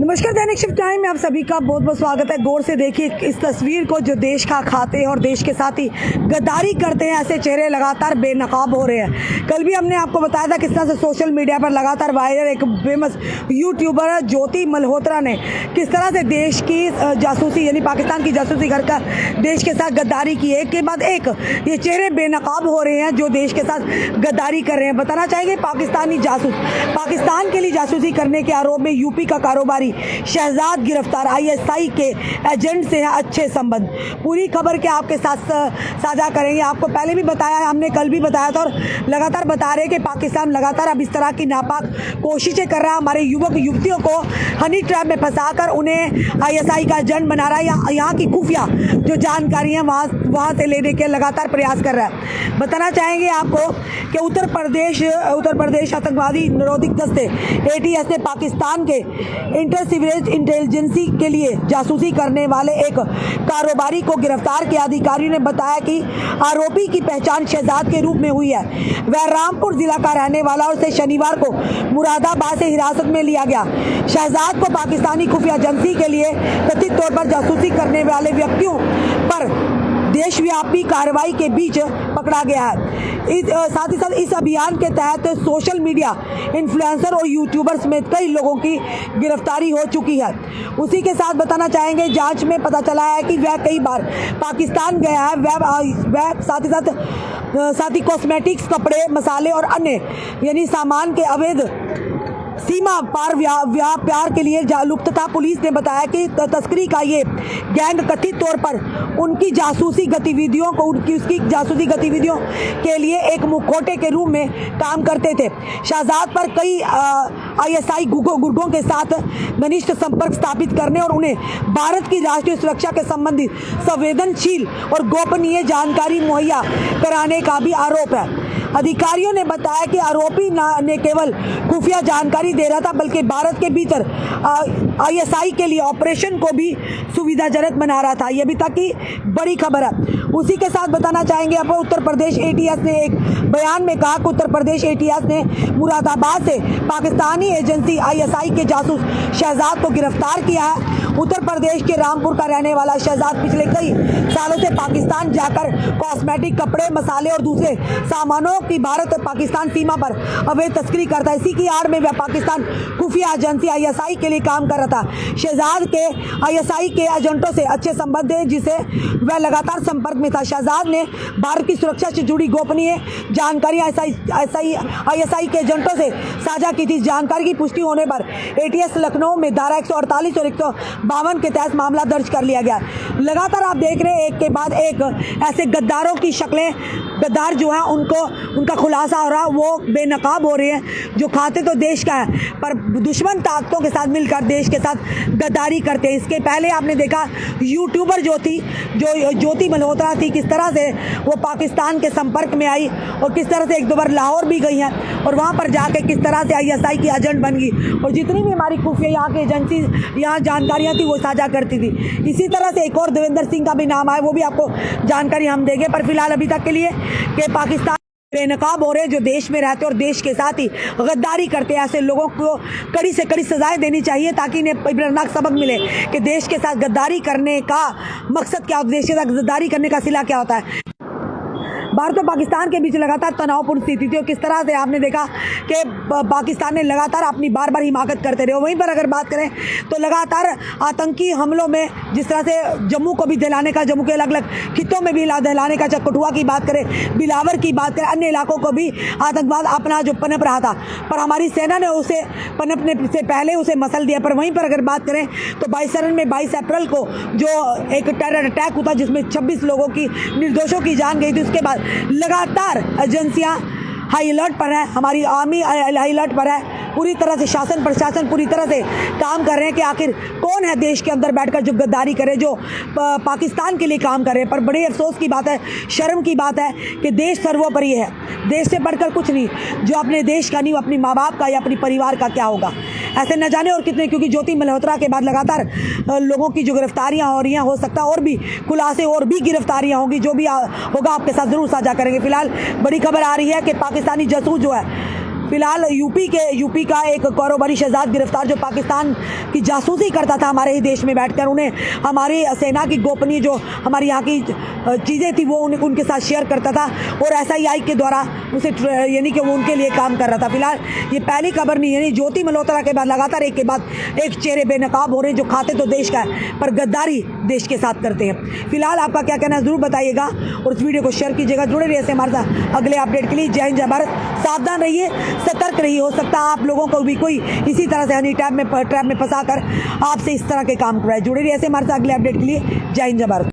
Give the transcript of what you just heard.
नमस्कार, दैनिक shift time में आप सभी का बहुत बहुत स्वागत है। गौर से देखिए इस तस्वीर को, जो देश का खाते हैं और देश के साथ ही गद्दारी करते हैं, ऐसे चेहरे लगातार बेनकाब हो रहे हैं। कल भी हमने आपको बताया था किस तरह से सोशल मीडिया पर लगातार वायरल एक फेमस यूट्यूबर ज्योति मल्होत्रा ने किस तरह से देश की जासूसी यानी पाकिस्तान की जासूसी घर का देश के साथ गद्दारी की। एक के बाद एक ये चेहरे बेनकाब हो रहे हैं जो देश के साथ गद्दारी कर रहे हैं। बताना चाहेंगे पाकिस्तानी जासूस, पाकिस्तान के लिए जासूसी करने के आरोप में यूपी का कारोबारी शहजाद गिरफ्तार, आईएसआई के एजेंट से है अच्छे संबंध। पूरी खबर के आपके साथ साझा करेंगे। आपको पहले भी बताया है, हमने कल भी बताया था और लगातार बता रहे हैं कि पाकिस्तान लगातार अब इस तरह की नापाक कोशिशें कर रहा है, हमारे युवक युवतियों को हनी ट्रैप में फंसाकर उन्हें आईएसआई का एजेंट बना रहा है। यहाँ की खुफिया जो जानकारी है वहाँ से लेने के लगातार प्रयास कर रहा है। बताना चाहेंगे आपको कि उत्तर प्रदेश आतंकवादी निरोधक दस्ते एटीएस ने पाकिस्तान के इंटर सिविल इंटेलिजेंसी के लिए जासूसी करने वाले एक कारोबारी को गिरफ्तार किया। अधिकारियों ने बताया कि आरोपी की पहचान शहजाद के रूप में हुई है। वह रामपुर जिला का रहने वाला और उसे शनिवार को मुरादाबाद से हिरासत में लिया गया। शहजाद को पाकिस्तानी खुफिया एजेंसी के लिए कथित तौर पर जासूसी करने वाले व्यक्तियों पर देशव्यापी कार्रवाई के बीच पकड़ा गया है। साथ ही साथ इस अभियान के तहत सोशल मीडिया इन्फ्लुएंसर और यूट्यूबर समेत कई लोगों की गिरफ्तारी हो चुकी है। उसी के साथ बताना चाहेंगे, जांच में पता चला है कि वह कई बार पाकिस्तान गया है। वह साथ ही कॉस्मेटिक्स, कपड़े, मसाले और अन्य यानी सामान के अवैध सीमा पार व्यापार के लिए लुप्त था। पुलिस ने बताया कि तस्करी का ये गैंग कथित तौर पर उसकी जासूसी गतिविधियों के लिए एक मुखौटे के रूप में काम करते थे। शहजाद पर कई आईएसआई गुर्गों के साथ घनिष्ठ संपर्क स्थापित करने और उन्हें भारत की राष्ट्रीय सुरक्षा के संबंधित संवेदनशील और गोपनीय जानकारी मुहैया कराने का भी आरोप है। अधिकारियों ने बताया कि आरोपी न केवल खुफिया जानकारी दे रहा था बल्कि भारत के भीतर आईएसआई के लिए ऑपरेशन को भी सुविधाजनक बना रहा था। यह भी तक की बड़ी खबर है। उसी के साथ बताना चाहेंगे आपको, उत्तर प्रदेश एटीएस ने एक बयान में कहा कि उत्तर प्रदेश एटीएस ने मुरादाबाद से पाकिस्तानी एजेंसी आईएसआई के जासूस शहजाद को गिरफ्तार किया है। उत्तर प्रदेश के रामपुर का रहने वाला शहजाद पिछले कई सालों से पाकिस्तान जाकर कॉस्मेटिक, कपड़े, मसाले और दूसरे सामानों की भारत पाकिस्तान सीमा पर अवैध तस्करी करता है। इसी की आड़ में वह पाकिस्तान खुफिया एजेंसी आईएसआई के लिए काम कर रहा था। शहजाद के आईएसआई के एजेंटों से अच्छे संबंध हैं जिसे वह लगातार संपर्क में था। शहजाद ने भारत की सुरक्षा से जुड़ी गोपनीय जानकारियां आईएसआई के एजेंटों से साझा की थी। जानकारी की पुष्टि होने पर एटीएस लखनऊ में धारा 148 और 152 के तहत मामला दर्ज कर लिया गया। लगातार आप देख रहे हैं एक के बाद एक ऐसे गद्दारों की शक्लें, गद्दार जो है उनका खुलासा हो रहा, वो बेनकाब हो रहे हैं जो खाते तो देश का है पर दुश्मन ताकतों के साथ मिलकर देश के साथ गद्दारी करते हैं। इसके पहले आपने देखा यूट्यूबर ज्योति मल्होत्रा थी, किस तरह से वो पाकिस्तान के संपर्क में आई और किस तरह से एक दो बार लाहौर भी गई हैं और वहाँ पर जाके किस तरह से आईएसआई की एजेंट बन गई और जितनी भी हमारी खुफिया यहाँ की एजेंसी यहाँ जानकारियाँ थी वो साझा करती थी। इसी तरह से एक और देवेंद्र सिंह का भी नाम आया, वो भी आपको जानकारी हम देंगे। पर फिलहाल अभी तक के लिए कि पाकिस्तान बेनकाब हो रहे जो देश में रहते और देश के साथ ही गद्दारी करते हैं, ऐसे लोगों को कड़ी से कड़ी सजाएं देनी चाहिए ताकि इन्हें प्रेरणादायक सबक मिले कि देश के साथ गद्दारी करने का मकसद क्या होता है, देश के साथ गद्दारी करने का सिला क्या होता है। भारत और पाकिस्तान के बीच लगातार तनावपूर्ण स्थिति थी और किस तरह से आपने देखा कि पाकिस्तान ने लगातार अपनी बार हिमाकत करते रहे। वहीं पर अगर बात करें तो लगातार आतंकी हमलों में जिस तरह से जम्मू को भी दहलाने का, जम्मू के अलग अलग खित्तों में भी दहलाने का, कठुआ की बात करें, बिलावर की बात करें, अन्य इलाकों को भी आतंकवाद अपना जो पनप रहा था पर हमारी सेना ने उसे पनपने से पहले उसे मसल दिया। पर वहीं पर अगर बात करें तो 22 अप्रैल को जो एक टेरर अटैक हुआ जिसमें 26 लोगों की, निर्दोषों की जान गई थी, उसके बाद लगातार एजेंसियां हाई अलर्ट पर है, हमारी आर्मी हाई अलर्ट पर है। पूरी तरह से शासन प्रशासन पूरी तरह से काम कर रहे हैं कि आखिर कौन है देश के अंदर बैठकर जो गद्दारी करे, जो पाकिस्तान के लिए काम करे। पर बड़े अफसोस की बात है, शर्म की बात है कि देश सर्वोपरि है, देश से बढ़कर कुछ नहीं। जो अपने देश का नहीं, वो अपने माँ बाप का या अपने परिवार का क्या होगा, ऐसे न जाने और कितने। क्योंकि ज्योति मल्होत्रा के बाद लगातार लोगों की जो गिरफ्तारियां हो रही हैं, हो सकता है और भी खुलासे और भी गिरफ्तारियां होगी। जो भी होगा आपके साथ जरूर साझा करेंगे। फिलहाल बड़ी खबर आ रही है कि पाकिस्तानी जासूस जो है फिलहाल यूपी का एक कारोबारी शहजाद गिरफ्तार जो पाकिस्तान की जासूसी करता था हमारे ही देश में बैठकर, उन्हें हमारी सेना की गोपनीय जो हमारी यहाँ की चीज़ें थी वो उनके साथ शेयर करता था और SII के द्वारा उसे यानी कि वो उनके लिए काम कर रहा था। फिलहाल ये पहली खबर नहीं, यानी ज्योति मल्होत्रा के बाद लगातार एक के बाद एक चेहरे बेनकाब हो रहे हैं जो खाते तो देश का है पर गद्दारी देश के साथ करते हैं। फिलहाल आपका क्या कहना है जरूर बताइएगा और इस वीडियो को शेयर कीजिएगा। जुड़े रहिए हमारे साथ अगले अपडेट के लिए। जय हिंद जय भारत। सावधान रहिए, सतर्क रहिए, हो सकता है आप लोगों को भी कोई इसी तरह से हनी ट्रैप में फंसा कर आपसे इस तरह के काम कराए। जुड़े रहिए हमारे साथ अगले अपडेट के लिए। जय हिंद जय भारत।